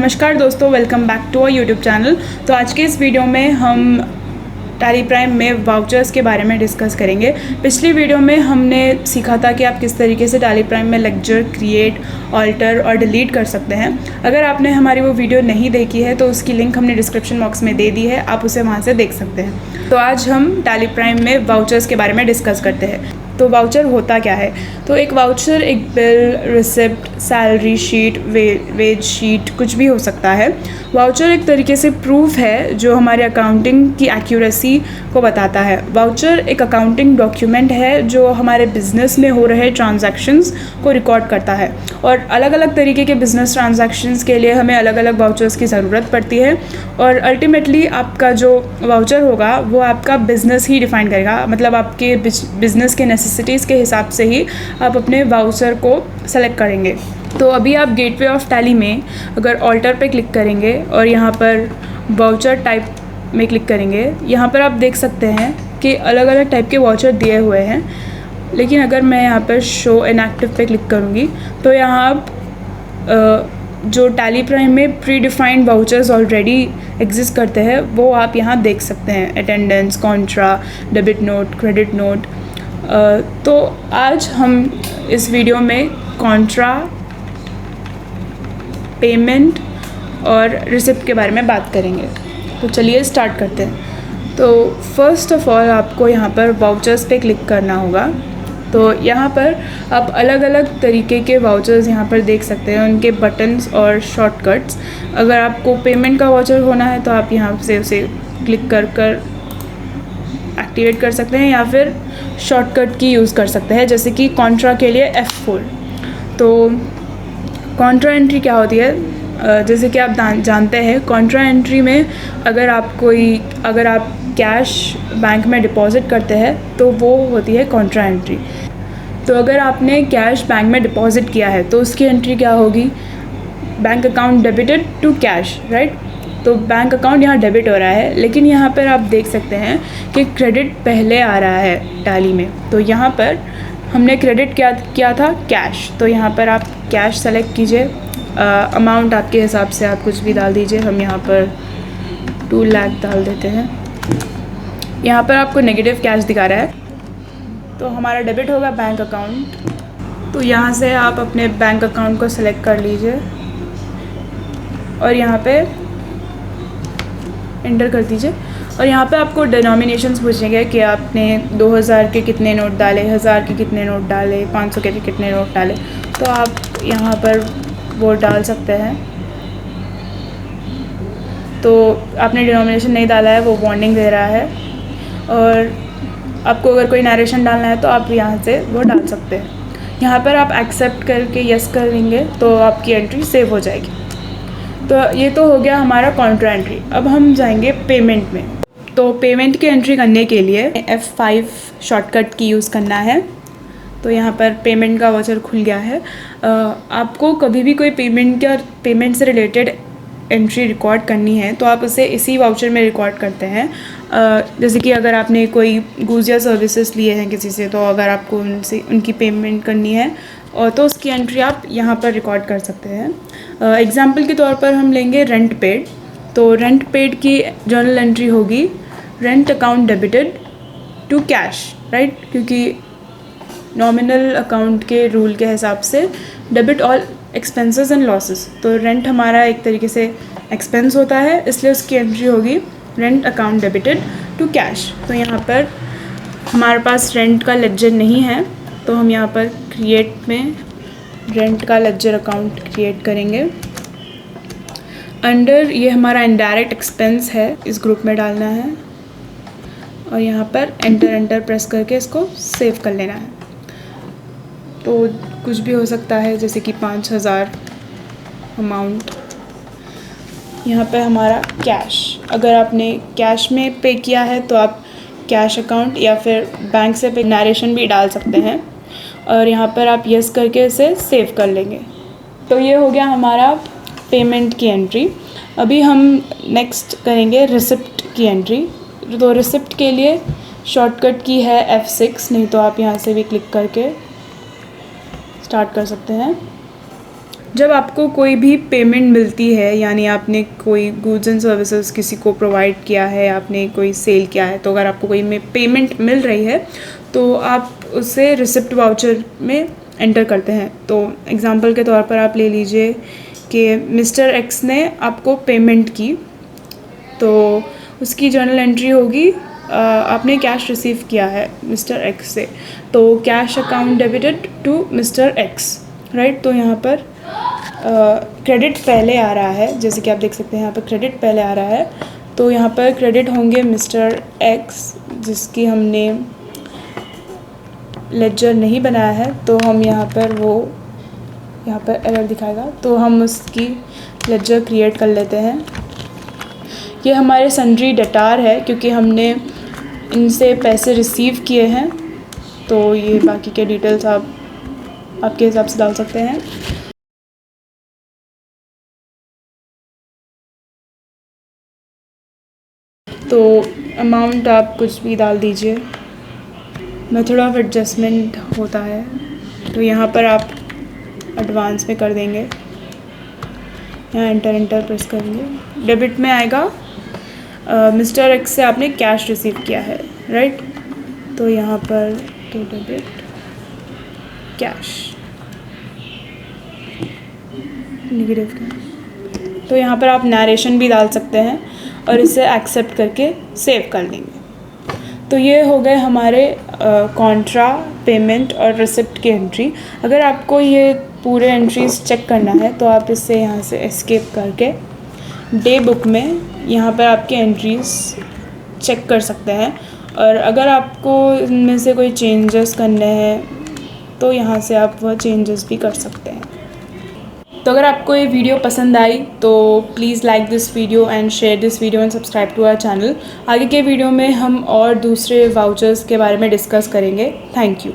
नमस्कार दोस्तों, welcome back to our YouTube channel. तो आज के इस वीडियो में हम टैली प्राइम में वाउचर्स के बारे में डिस्कस करेंगे। पिछली वीडियो में हमने सीखा था कि आप किस तरीके से टैली प्राइम में लेक्चर क्रिएट, ऑल्टर और डिलीट कर सकते हैं। अगर आपने हमारी वो वीडियो नहीं देखी है तो उसकी लिंक हमने डिस्क्रिप्शन बॉक्स में दे दी है, आप उसे वहाँ से देख सकते हैं। तो आज हम टैली प्राइम में वाउचर्स के बारे में डिस्कस करते हैं। तो वाउचर होता क्या है? तो एक वाउचर एक bill, receipt, salary sheet, wage sheet कुछ भी हो सकता है। वाउचर एक तरीके से प्रूफ है जो हमारे अकाउंटिंग की एक्यूरेसी को बताता है। वाउचर एक अकाउंटिंग डॉक्यूमेंट है जो हमारे बिजनेस में हो रहे ट्रांजैक्शंस को रिकॉर्ड करता है, और अलग अलग तरीके के बिजनेस ट्रांजैक्शंस के लिए हमें अलग अलग वाउचर्स की ज़रूरत पड़ती है। और अल्टीमेटली आपका जो वाउचर होगा वो आपका बिज़नेस ही डिफ़ाइन करेगा, मतलब आपके बिज़नेस के नेसेसिटीज़ के हिसाब से ही आप अपने वाउचर को सेलेक्ट करेंगे। तो अभी आप गेटवे ऑफ टैली में अगर ऑल्टर पे क्लिक करेंगे और यहाँ पर वाउचर टाइप में क्लिक करेंगे, यहाँ पर आप देख सकते हैं कि अलग अलग टाइप के वाउचर दिए हुए हैं। लेकिन अगर मैं यहाँ पर शो इनएक्टिव पे क्लिक करूँगी तो यहाँ आप जो टैली प्राइम में pre defined vouchers already exist करते हैं वो आप यहाँ देख सकते हैं। Attendance, Contra, debit note, credit note. तो आज हम इस वीडियो में कॉन्ट्रा, पेमेंट और रिसिप्ट के बारे में बात करेंगे। तो चलिए स्टार्ट करते हैं। तो फर्स्ट ऑफ ऑल आपको यहाँ पर वाउचर्स पे क्लिक करना होगा। तो यहाँ पर आप अलग अलग तरीके के वाउचर्स यहाँ पर देख सकते हैं, उनके बटन्स और शॉर्टकट्स। अगर आपको पेमेंट का वाउचर होना है तो आप यहाँ से उसे क्लिक कर एक्टिवेट कर सकते हैं, या फिर शॉर्टकट की यूज़ कर सकते हैं, जैसे कि कॉन्ट्रा के लिए F4। तो कॉन्ट्रा एंट्री क्या होती है? जैसे कि आप जानते हैं, कॉन्ट्रा एंट्री में अगर आप कैश बैंक में डिपॉजिट करते हैं तो वो होती है कॉन्ट्रा एंट्री। तो अगर आपने कैश बैंक में डिपॉजिट किया है तो उसकी एंट्री क्या होगी? Bank account debited to cash, right? तो बैंक अकाउंट यहाँ डेबिट हो रहा है, लेकिन यहाँ पर आप देख सकते हैं कि क्रेडिट पहले आ रहा है टैली में। तो यहाँ पर हमने क्रेडिट क्या किया था? कैश। तो यहाँ पर आप कैश सेलेक्ट कीजिए। अमाउंट आपके हिसाब से आप कुछ भी डाल दीजिए। हम यहाँ पर 2 लाख डाल देते हैं। यहाँ पर आपको नेगेटिव कैश दिखा रहा है, तो हमारा डेबिट होगा बैंक अकाउंट। तो यहाँ से आप अपने बैंक अकाउंट को सेलेक्ट कर लीजिए और यहाँ पे एंटर कर दीजिए। और यहाँ पे आपको डिनोमिनेशंस पूछेंगे कि आपने 2000 के कितने नोट डाले, 1000 के कितने नोट डाले, 500 के कितने नोट डाले। तो आप यहाँ पर वो डाल सकते हैं। तो आपने डिनोमिनेशन नहीं डाला है, वो वार्निंग दे रहा है। और आपको अगर कोई नरेशन डालना है तो आप यहाँ से वो डाल सकते हैं। यहाँ पर आप एक्सेप्ट करके यस करेंगे तो आपकी एंट्री सेव हो जाएगी। तो ये तो हो गया हमारा कॉन्ट्रा एंट्री। अब हम जाएंगे पेमेंट में। तो पेमेंट की एंट्री करने के लिए F5 शॉर्टकट की यूज़ करना है। तो यहाँ पर पेमेंट का वाउचर खुल गया है। आपको कभी भी कोई पेमेंट से रिलेटेड एंट्री रिकॉर्ड करनी है तो आप उसे इसी वाउचर में रिकॉर्ड करते हैं। जैसे कि अगर आपने कोई गूड्स या सर्विसेज लिए हैं किसी से, तो अगर आपको उनकी पेमेंट करनी है और तो उसकी एंट्री आप यहाँ पर रिकॉर्ड कर सकते हैं। एग्जाम्पल के तौर पर हम लेंगे रेंट पेड। तो रेंट पेड की जर्नल एंट्री होगी rent account debited to cash, right? क्योंकि नॉमिनल अकाउंट के रूल के हिसाब से debit all expenses and losses. तो रेंट हमारा एक तरीके से एक्सपेंस होता है, इसलिए उसकी एंट्री होगी rent account debited to cash. तो यहाँ पर हमारे पास रेंट का लेजर नहीं है, तो हम यहाँ पर क्रिएट में रेंट का लेजर अकाउंट क्रिएट करेंगे। अंडर ये हमारा इनडायरेक्ट एक्सपेंस है, इस ग्रुप में डालना है और यहाँ पर एंटर प्रेस करके इसको सेव कर लेना है। तो कुछ भी हो सकता है, जैसे कि 5000 अमाउंट। यहाँ पे हमारा कैश, अगर आपने कैश में पे किया है तो आप कैश अकाउंट या फिर बैंक से पे नरेशन भी डाल सकते हैं, और यहाँ पर आप यस करके इसे सेव कर लेंगे। तो ये हो गया हमारा पेमेंट की एंट्री। अभी हम नेक्स्ट करेंगे रिसिप्ट की एंट्री। तो रिसिप्ट के लिए शॉर्टकट की है F6, नहीं तो आप यहाँ से भी क्लिक करके स्टार्ट कर सकते हैं। जब आपको कोई भी पेमेंट मिलती है, यानी आपने कोई गुड्स एंड सर्विसेज किसी को प्रोवाइड किया है, आपने कोई सेल किया है, तो अगर आपको कोई में पेमेंट मिल रही है तो आप उसे रिसिप्ट वाउचर में एंटर करते हैं। तो एग्जांपल के तौर पर आप ले लीजिए कि मिस्टर एक्स ने आपको पेमेंट की, तो उसकी जर्नल एंट्री होगी आपने कैश रिसीव किया है मिस्टर एक्स से, तो cash account debited to mister X, right. तो यहाँ पर क्रेडिट पहले आ रहा है, जैसे कि आप देख सकते हैं यहाँ पर क्रेडिट पहले आ रहा है, तो यहाँ पर क्रेडिट होंगे मिस्टर एक्स जिसकी हमने लेजर नहीं बनाया है, तो हम यहाँ पर एरर दिखाएगा, तो हम उसकी लेजर क्रिएट कर लेते हैं। ये हमारे सन्ड्री डेटार है क्योंकि हमने इनसे पैसे रिसीव किए हैं, तो ये बाकी के डिटेल्स आप आपके हिसाब से डाल सकते हैं। तो अमाउंट आप कुछ भी डाल दीजिए, मेथड ऑफ एडजस्टमेंट होता है, तो यहाँ पर आप एडवांस में कर देंगे, यहाँ एंटर प्रेस करेंगे, डेबिट में आएगा मिस्टर एक्स से आपने कैश रिसीव किया है, राइट। तो यहाँ पर तो डेबिट कैश नेगेटिव, तो यहाँ पर आप नरेशन भी डाल सकते हैं और इसे एक्सेप्ट करके सेव कर लेंगे। तो ये हो गए हमारे कॉन्ट्रा, पेमेंट और रिसिप्ट की एंट्री। अगर आपको ये पूरे एंट्रीज चेक करना है तो आप इससे यहाँ से एस्केप करके डे बुक में यहाँ पर आपके एंट्रीज चेक कर सकते हैं, और अगर आपको इनमें से कोई चेंजेस करने हैं तो यहाँ से आप वह चेंजेस भी कर सकते हैं। तो अगर आपको ये वीडियो पसंद आई तो please like this video and share this video and subscribe to our channel. आगे के वीडियो में हम और दूसरे वाउचर्स के बारे में डिस्कस करेंगे। Thank you.